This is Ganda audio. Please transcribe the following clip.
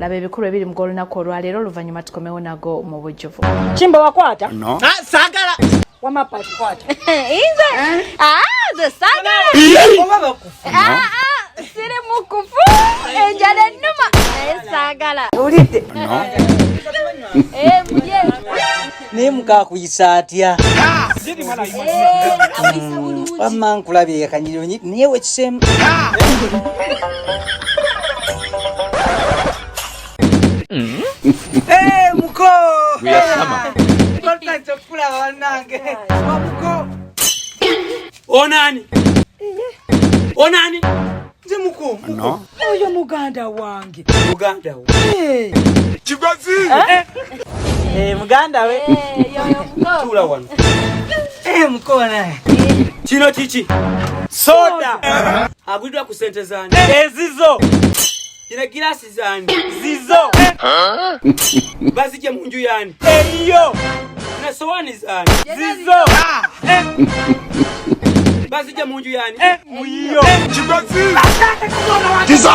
Laba ebikulu ebiri mu olunaku olwaleero oluvannyuma tukomewo nago mu bujjuvu. Kimba wakwata? No. Sagala. Wamapa kwata. Inze? Ze sagala. Oba bakufu. Siri mukufu. Enjala ennuma. Sagala. Olidde? No. Muje. Naye mukakuyisa atya? Wamma nkulabye yakanyirunyi naye wekisemu. Muko! Kuyasama. Konta chokula wanange. Muko! Onani? Onani? Nze muko. No. Oyo muganda wange. Muganda wo. Kigozi. Muganda we. Yoyo muko. Tula wano. Muko naye. Kino kiki? Soda. Agulidwa ku sente zange. Ezizo. Kino girasi zange. Zizo. Bazije mu nju yani. Eyo. Na sowani zange. Zizo. Bazije mu nju yani. Muyo. Kigozi. Kiza.